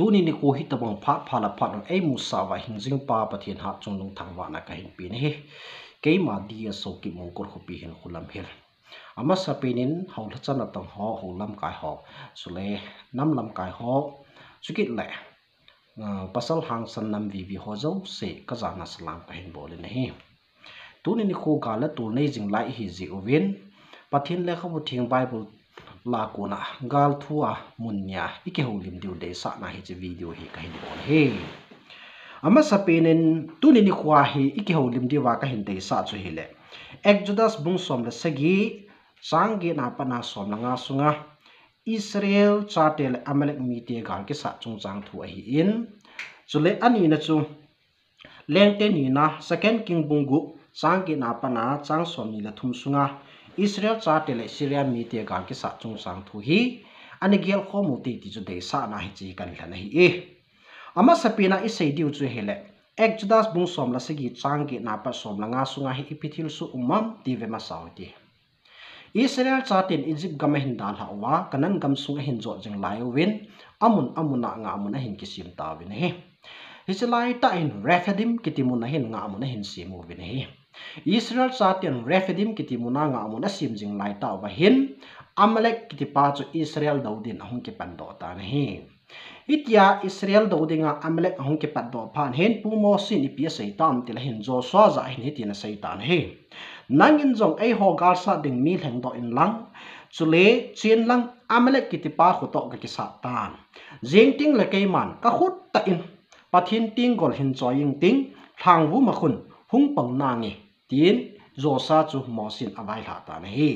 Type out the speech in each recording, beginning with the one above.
tu ni ni ko hi tabang phat phala phat ei musa wa hingjing pa pathian ha chunglung thangwa na ka hin pi ni he ke ma dia so ki mongkor khu pi hin khulam hel ama sapinin haula chana tang ho holam kai ho sule nam lam kai ho chukit le pasal hang san nam vi ho zo se ka jana salam ka hin bol ni he tu ni ko ga la tu nei jing lai hi ji ovin pathin le khabu thing bible la ko na gal thua munya ike holim diu de sa na hi che video hi ka hin bol he ama sapinin tu ni khwa hi ike holim diwa ka hin de sa chu hi le Exodus bung som la sagi sangi na pana som na nga sunga Israel chatel amalek mi te gal ke sa chung chang thu hi in chule ani na chu lengte ni na second king bungu sangi na pana chang som ni la thum sunga Israel chatel Syria mi te gal ke sa chung chang thu hi ani gel khomu te ti chu de sa na hi chi kan la hi e ama sapina isei diu chu hele Exodus bung som la sagi changi na pa som la nga sunga hi ipithil su umam ti ve ma sauti Israel chatin Egypt gama hin dal hawa kanan gam sunga hin jo jeng lai win amuna nga amuna hin kisim ta win he Hiselai ta in Rephidim kitimuna hin nga amuna hin simu win he Israel chatin Rephidim kitimuna nga amuna sim jeng lai ta wa hin Amalek kitipa chu Israel daudin ahung ki pando ta ne he Itia Israel daudinga Amalek ahung ke patdo phan hen pu mo sin ipia seitan til hin Joshua za hin hitina seitan he nangin jong ei ho gar sa ding mi leng do in lang chule chin lang Amalek kitipa khuto ka ki satan jeng ting le kei man ka khut ta in pathin ting gol hin choying ting thang wu ma khun hung pang na nge tin Joshua chu mo sin awai la ta ne he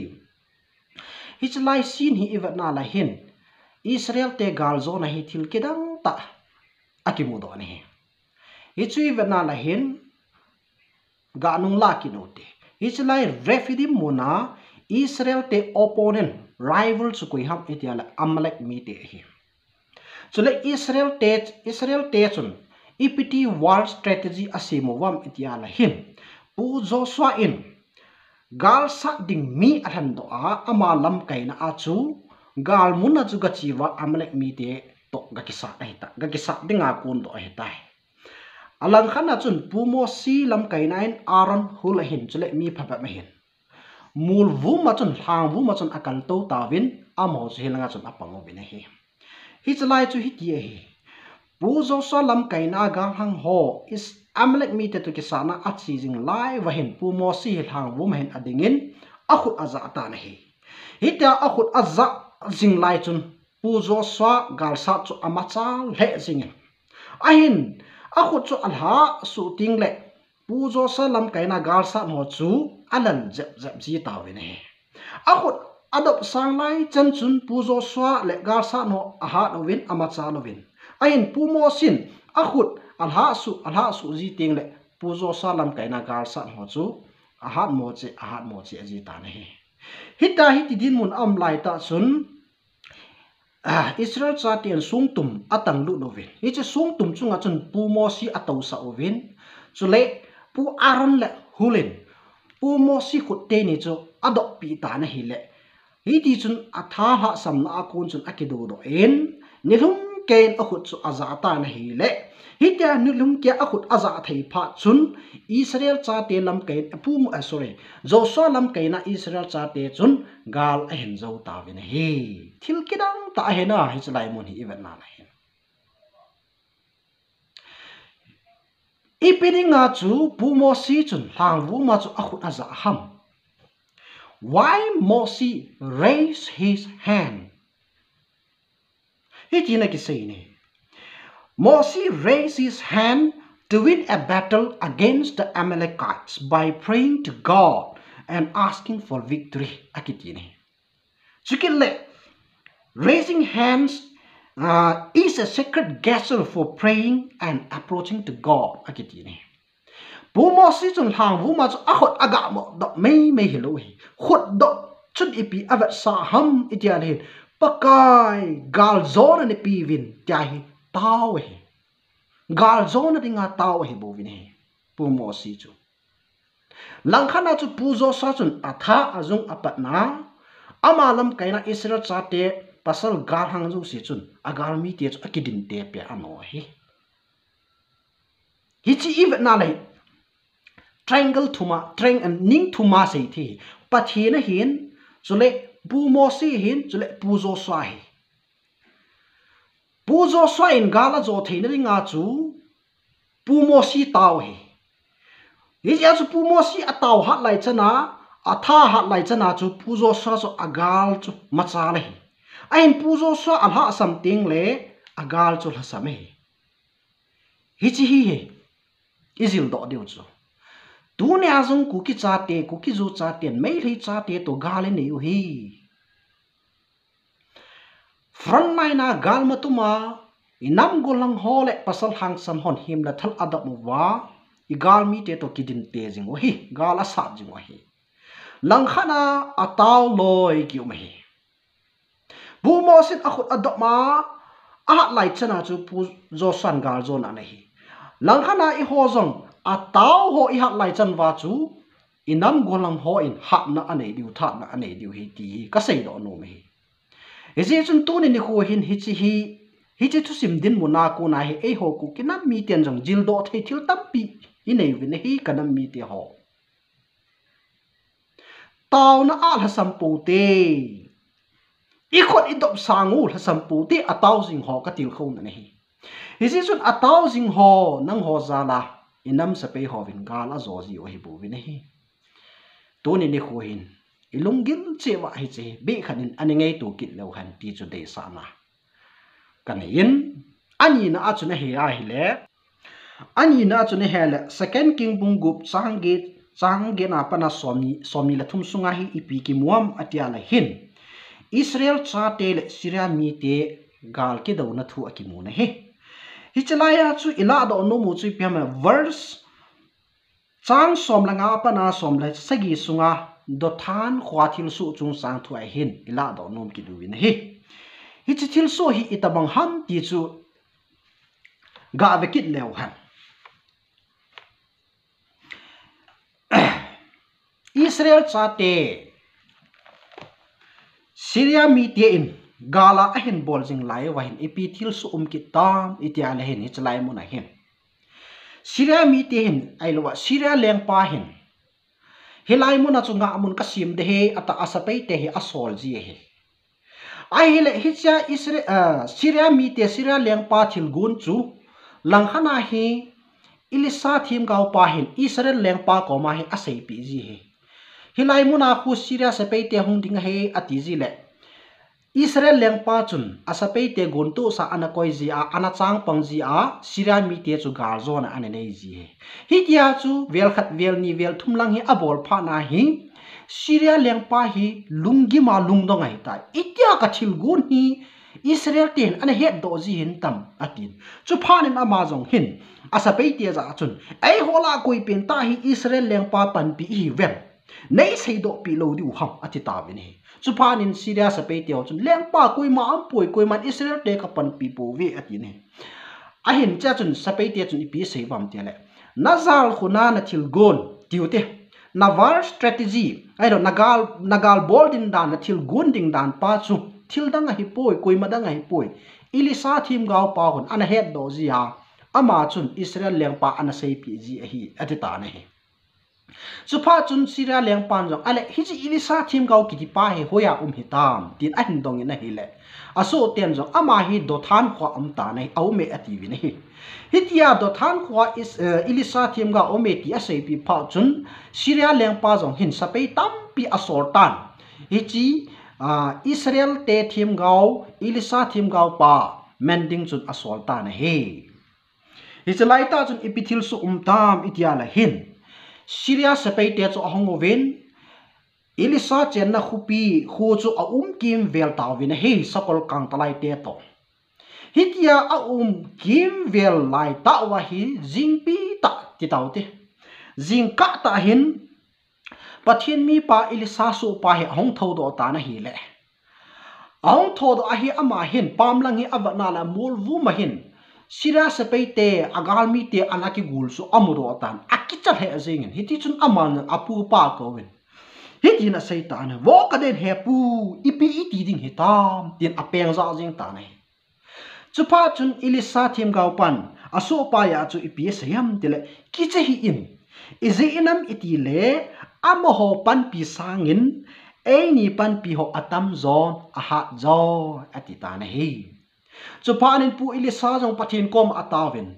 hichlai sin hi iwat na la hin Israel te gal zo na hi thil kedang ta akimu do ne hi chui vena la hin ga nung la ki no te Israel Rephidim mona Israel te opponent rival chu koi ham etiala Amalek mi te hi chule Israel te chun ipiti war strategy asimo wam etiala hin pu Joshua in gal sa ding mi athan do a ama lam kaina a chu gal muna chu ga chiwa Amalek mi te to ga kisa ga kisa dinga kun do he tai alang khana chun pumo si lam kainain Aaron hul hin chule mi phapa ma hin mul vu ma chun hang vu ma chun akal to tawin amo chu hilanga chun apango bine he hi chlai chu hi ti he pu zo so lam kaina ga hang ho is Amalek mi te to kisa na achi jing lai wa hin pumo si hang vu ma hin adingin akhut aza ta na he hita akhut aza jing lai chun pu Joshua gal sa chu amacha le jingin ahin akhut chu alha su ting le pu Joshua lam kaina gal sa mo chu alan jep ji tawin he akhut adop sang lai chen chun pu Joshua le gal sa no aha no win amacha no win ahin pu mo sin akhut alha su ji ting le pu Joshua lam kaina gal sa mo chu aha mo che ji ta ne he hita hiti din mun am lai ta chun Israel chatian sungtum atang lu novin ichi sungtum chunga chun pu mo si atau sa ovin chule pu Aaron le hulin pu mo si khutte ni chu ado pi ta na hi le hiti chun atha ha sam na akun chun akidu do en nilum ken akhut chu aza ta na hi le hita nilum ke akhut aza thei pha chun Israel chate lam ken pu sorry Joshua lam kaina Israel chate chun gal a hen zo ta win he thil kidang ta he na hi chlai mon hi event na na hen ipininga chu pu mo si chun hang wu ma chu akhut aza ham why Moses raised his hand hiti na ki say ni Moses raised his hand to win a battle against the Amalekites by praying to God and asking for victory akitini chukille raising hands is a sacred gesture for praying and approaching to God akitini pumo si chun hang vu ma chu akhot aga mo do me hello hi khot do chun ipi avat sa ham itian hi pakai gal zone ni pi win tia hi taw hi gal zone dinga taw hi bo win hi pumo si chu langkhana chu puzo sa chun atha azung apatna amalam kaina Israel chate pasal gal hang zo si chun agal mi te chu akidin te pe ano hi chi even na lai triangle thuma ning thuma sei thi pathi na hin chule pu mo si hin chule pu zo swa hi pu zo swa in gala zo theina ringa chu pu mo si taw hi ja chu pu mo si ataw hat lai chana atha hat lai chana chu pu zo swa so agal chu macha le hi ain pu zo swa alha something le agal chu la sam hi chi hi he izil do deu chu tu ne azung ku ki cha te ku ki zu cha ten mai lei cha te to gale ne yu hi front line na gal matuma inam golang hole pasal hang sam hon him la thal adap wa igal mi te to kidin te jing wa hi gal asa jing wa hi lang khana ataw loi ki um hi bu mo sin akhut adap ma a lai chana chu pu zo san gal zo na hi lang khana i ho zong ataw ho i hat lai chan wa chu inam golang ho in hat na anei diu tha na anei diu hi ti ka sei do no me eze chun tu ni khu hin hi chi thu sim din mu na ku na hi e ho ku kinam mi ten jong jil do thei thil tam pi i nei win hi kanam mi te ho taw na a la sam pu te i khot i dop sangu la sam pu te ataw jing ho ka til khom na hi eze chun ataw jing ho nang ho za la inam sa pe ho vin gal a zo ji o hi bu vin hi tu ni khu hin ilungil che wa hi che be khanin ani ngai tu kit lo han ti chu de sa na kan in ani na a chu na he a hi le ani na chu na he le second king bung gup changge na pana somni la thum sunga hi ipi ki muam atia la hin Israel cha te le Syria mi te gal ke do na thu akimu na he hichalaya chu ila do no mu chu piam verse chang som langa pana som la sagi sunga do than khwa thil su chung sang thu ai hin ila do nom ki duin hi hichithil so hi itabang ham ti chu ga vekit lew han Israel chate Syria mi te in gala ahin bol jing lai wa hin ipi thil su ki tam itia le hin hichlai mu na hin Syria mi te hin ailowa Syria leng pa hin hilai mu na chu nga mun kasim de he ata asapai te he asol ji he ai hele hicha Israel Syria mi te Syria leng pa thil gun chu langkhana hi ilisa thim gau pa hin Israel leng pa ko ma hi asai pi ji he hilai mu na khu Syria sapai te hung ding he ati ji le Israel leng pa chun asapai te gun tu sa anakoi ji a anachang pang ji a Syria mi te chu gar zo na ane nei ji he hi tia chu vel khat vel ni vel thumlang hi abol pha na hi Syria leng pa hi lungi ma lung dong ai ta itia ka thil gun hi Israel ten ane het do ji hin tam atin chu phanin amazong hin asapai te za chun ai hola koi pen ta hi Israel leng pa pan pi hi vel nei sei do pi lo diu ham ati ta bin hi chu phanin Syria sapai te chun leng pa koi ma am poi koi man Israel te ka pan pi po ve atin he a hin cha chun sapai te chun pi sei bam te le nazal khuna na thil gon tiute naval strategy ai do nagal bol din dan na thil gun ding dan pa chu thil dang hi poi koi ma dang hi poi ilisa thim gau pa hun ana het do ji ha ama chun Israel leng pa ana sei pi ji hi ati ta ne he supha chun Syria leng pan jong ale hi ji ilisa thim gau ki pa he hoya hi tam tin a hin dong ina hi le aso ten jong ama hi do than khwa am ta nei au me ati vi ne hitia do than khwa is ilisa thim ga ome ti a sei pi pha chun Syria leng pa jong hin sapai tam pi asor tan hi chi Israel te thim gau ilisa thim gau pa mending chun asol ta na he hi chalai ta chun ipithil su tam itia la hin Syria sapai te chu hongoven ilisa chen na khupi khu chu kim vel taw vin he sakol kang talai te to hitia kim vel lai ta wa hi jingpi ta ti taw te jingka ta hin pathin mi pa ilisa su pa he hong tho do ta na hi le hong tho do a hi ama hin pam lang hi avana la mul vu ma hin Syria sapai te agal mi te anaki gul su amuro tan akichal he azingin hiti chun aman apu pa ko win hi ti na sei ta na wo ka den he pu ipi iti ding hi tam tin apeng za jing ta na chu pa chun ilisa thim gau pan aso pa ya chu ipi sayam tile ki che hi in izi inam iti le amo ho pan pi sangin ei ni pan pi ho atam zon aha zo ati ta na hi chu pa nin pu ilisa jong pathin kom atawin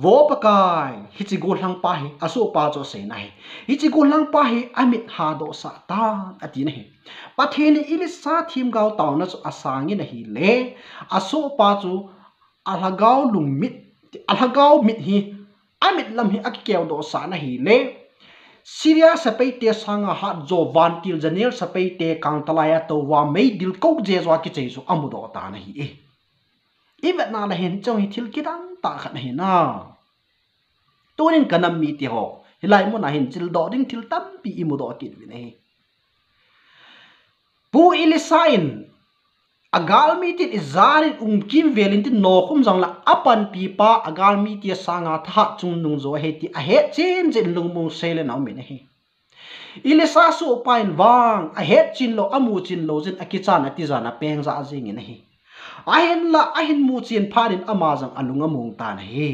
wo pakai hi chi go hlang pa hi aso pa cho se na hi hi chi go hlang pa hi amit ha do sa ta ati na hi pathin ilisa thim gau taw na chu asangi na hi le aso pa chu alhagau lungmit alhagau mit hi amit lam hi akikew do sa na hi le Syria sapay te sanga hat zo vantil janel sapay te kang talaya to wa may dil kok je zwa ki cheisu amudo ta na hi e ibet na la hen chong hi thil kidang ta khat na hi na tunin kanam mi ti ho hilai mo na hin chil do ding thil tam pi imudo ki vi ne pu ilisain agal mi ti izarin kim velin ti no khum jang la apan pi pa agal mi ti sanga tha chung nung zo he ti a he chen chen lung mong sele na mi ne he ilisa su pain wang a he chin lo amu chin lo jin akicha na ti jana peng za jing ne he ahin mu chin pharin ama jang alunga mong ta na he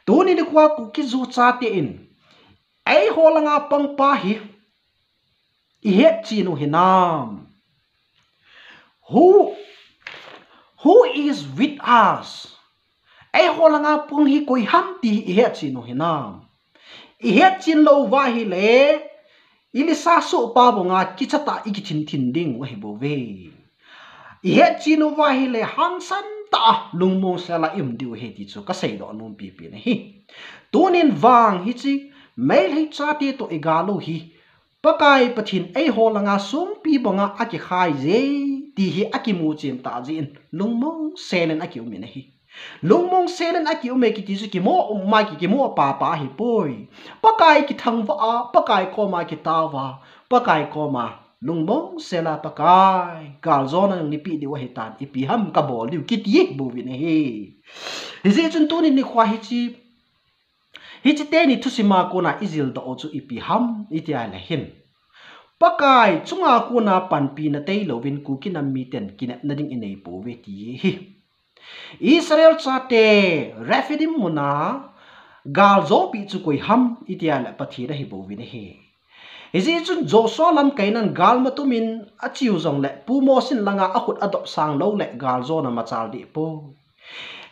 tuni ni kwa ku ki zu cha te in ai holanga pang pa hi I he chinu hinam who is with us ai holanga pung hi koi ham ti I he chinu hinam I he chin lo wa hi le ilisa so pa bonga kichata ikithin thin ding wa hi bo ve I he chinu wa hi le hansan ta lungmong sala im diu he ti chu ka sei do num pi pi ne hi tunin wang hi chi mail hi cha ti to igalo hi pakai pathin ai holanga sum pi bonga aki khai je ti hi aki mu chin ta jin lungmong selen aki umi ne hi lungmong selen aki ume ki ti su ki mo umma ki mo pa pa hi poi pakai ki thang wa pakai ko ma ki ta wa pakai ko ma lungmong sela pakai kal zona ni pi di wa hi tan ipi ham ka bol diu ki ti bu vi ne hi je chun tu ni khwa hi chi te ni thusima ko na izil do chu ipi ham iti ai la hin pakai chunga ko na panpi na tei lovin ku kinam mi ten kinap na ding inei po ve ti hi Israel chate refidim muna gal zo pi chu koi ham iti ai la pathi ra hi bo vi ne hi Izi chun Joshua lam kainan gal matumin achiu zong le pu mo sin langa akut adop sang lo le gal zo na machal di po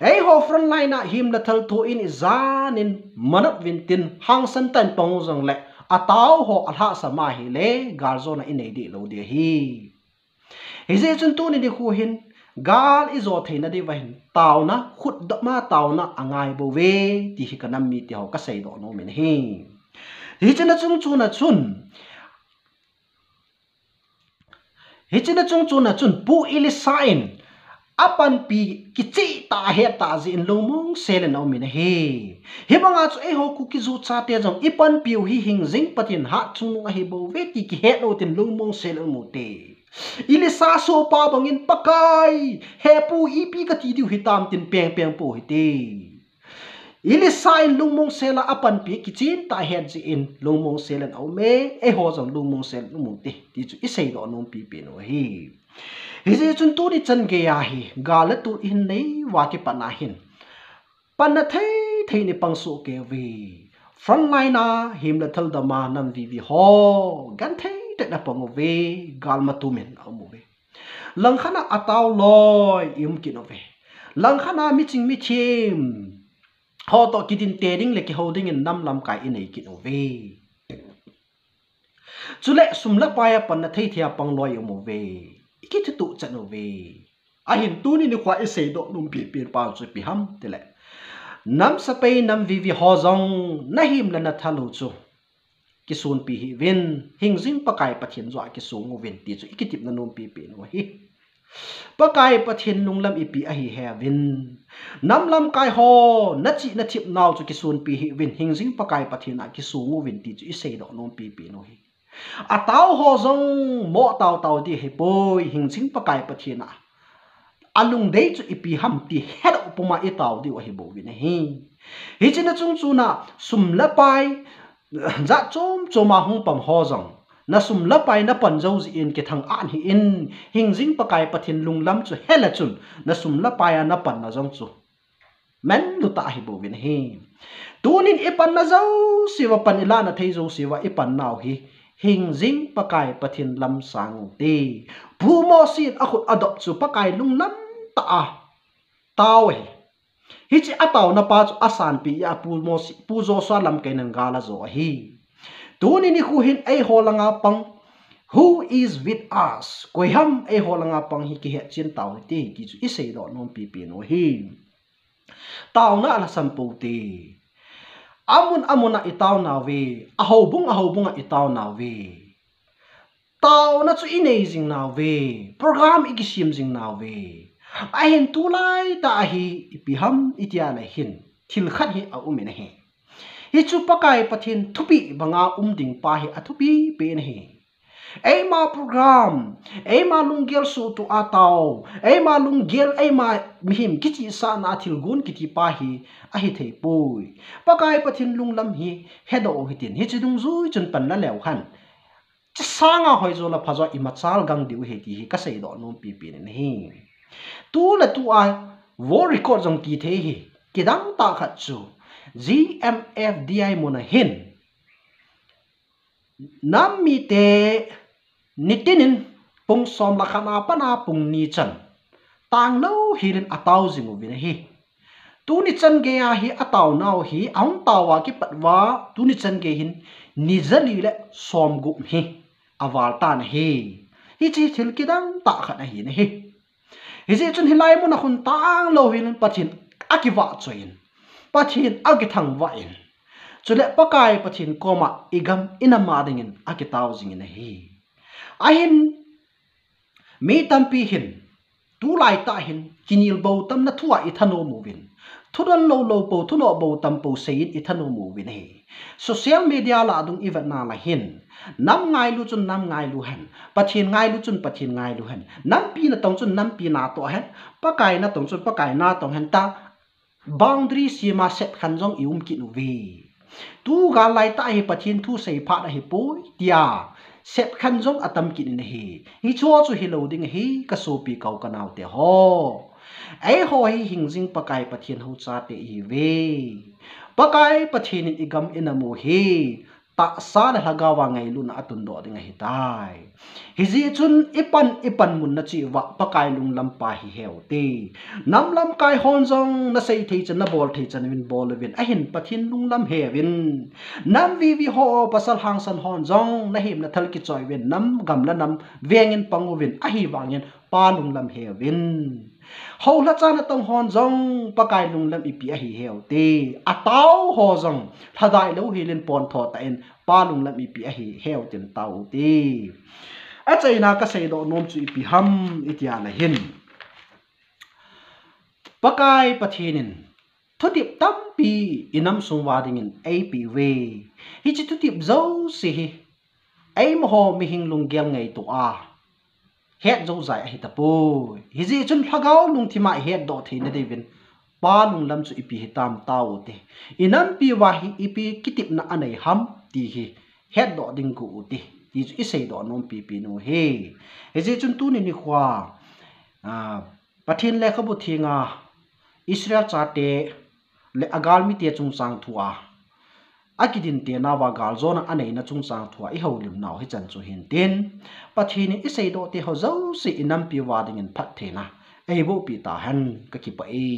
ei ho front line na him la thal thu in zanin manat vintin hang san tan pong zong le ataw ho alha sama hi le gal zo na inei di lo de hi Izi chun tu ni di khu hin gal izo theina di wahin taw na khut da ma taw na angai bo ve ti hi kanam mi ti ho ka sei do no men hi Hichina chung chun pu ilisain apan pi kichi ta he ta zin lungmong selen au min he himanga chu e ho ku ki zu cha te jong ipan piu hi hing jing patin ha chung a hi bo ve ti ki he no tin lungmong selen mu te ilisa so pa bangin pakai he pu ipi ka ti diu hitam tin peng peng po hi te Ilisain lungmong sela apan pi kichin ta head ji in lungmong selan au me e ho jong lungmong sel mung ti ti chu isei do nong pi pi no hi hi chun tu ni chan ge ya hi gala tu in nei wa ki pana hin pana thei ni pang so ke vi front line na him la thal da ma nam vi vi ho gan thei te na pang ve gal ma tu men au mu ve lang khana ataw loi im ki no ve lang khana mi ching mi chim ho to kitin tering le ki holding in nam lam kai in ei ki no ve chule sumla pa ya pan na thei thia pang loi mo ve ki tu chan no ve a hin tu ni khwa e sei do num pi pi pa chu pi ham tele nam sa pe nam vi vi ho zong na him la na thalu chu ki sun pi hi win hing jing pa kai pathin zo ki su ngo win ti chu ikitip na num pi pi no hi pakai pathin nunglam ipi a hi heaven namlam kai ho nachi na chip naw chu kisun pi hi win hingjing pakai pathin a kisungu win ti chu isei do nom pi pi no hi ataw ho zong mo taw taw di he poi hingjing pakai pathin a alung dei chu ipi ham ti head upuma i taw di wa hi bo win hi hi china chung chu na sumla pai za chom choma hung pam ho zong na sum lapai na pan zo zi in ke thang an hi in hing jing pakai pathin lunglam chu hela chun na sum lapai na pan na jong chu men lu ta hi bo win hi tunin ipan na zo siwa pan ila na thei zo siwa ipan naw hi hing jing pakai pathin lam sang ti bu mo sin akhut adop chu pakai lunglam ta a taw hi hi chi ataw na pa chu asan pi ya pu zo sa lam kainan gala zo hi tuni ni hu hin ai holanga pang who is with us koi ham ai holanga pang hi ki he chin taw ti ki chu isei do nom pi pi no hi taw na ala sampu ti amuna itaw na we ahobung itaw na we taw na chu inei jing na we program igisim jing na we ahin tulai ta hi ipiham itia na hin thil khat hi a umin he hi chu pakai pathin thupi banga ding pa hi athupi pe na he ei ma program ei ma lunggel su tu ataw ei ma lunggel ei ma mihim kichi sa na thil gun kiti pa hi a hi thei pui pakai pathin lunglam hi hedo hitin hi chidung zui chun pan la lew khan sanga hoi zo la phazo imachal gang diu he ti hi ka sei do nom pi pi ne hi tu la tu a vo record jong ti the hi kidang ta khat chu GMFDI mona hin nam mi te nitinin pung som la khana pana pung ni chan tang lo hirin ataw jingu bin hi tu ni chan ge ya hi ataw naw hi aung tawa ki patwa tu ni chan ge hin nizali le som gu hi awal ta na hi hi chi thil kidang ta khat na hi na hi hi je chun hilai mo na khun tang lo hin pathin akiwa choin pathin agithang wa in chule pakai pathin koma igam inama dingin akitaw jingin hi ahin mi tampi hin tu lai ta hin kinil bo tam na thuwa ithano movin thudon lo po thuno bo tam po sein ithano movin he social media la dung event na la hin nam ngai lu chun nam ngai lu han pathin ngai lu chun pathin ngai lu han nam pi na tong chun nam pi na to han pakai na tong chun pakai na tong han ta boundary sima set khan jong ium ki nu vi tu ga lai ta hi pathin thu sei pha na hi poi tia set khan jong atam ki ni hi cho chu hi loading hi ka so pi kau kanaw te ho ai ho hi hingjing pakai pathin ho cha te hi ve pakai pathin igam inamu hi ta sa na hagawa ngai lu na atun do ding hi tai hi ji chun ipan mun na chi wa pakai lung lam pa hi heu te nam lam kai hon jong na sei thei chan na bol thei chan win bol win a hin pathin lung lam he win nam vi ho pasal hang san hon jong na him na thal ki choi win nam gam la nam vengin pangu win a hi wangin pa lung lam he win ho la chan tong hon jong pakai lung lam ipi a hi heu te ataw ho jong thadai lo hilin pon tho ta in pa lung lam ipi a hi heu tin tau te a chaina ka sei do nom chu ipi ham itia na hin pakai pathinin thutip tampi inam sungwa dingin apv hi chi thutip zo si hi ai mo ho mi hing lung gyam ngai tu a het zo zai hi ta pu hi ji chun phagau lung thima het do theina devin pa lung lam chu ipi hi tam tau te inam pi wa hi ipi kitip na anei ham ti hi het do ding ku ti ti chu isei do nom pi pi no he he je chun tu ni khwa pathin le khabu thinga Israel cha te le agal mi te chung sang thua akidin te na wa gal zona anei na chung sang thua I holim naw hi chan chu hin tin pathin isei do te ho zo si inam pi wa ding in phat the na ei bo pi ta han ka ki pa e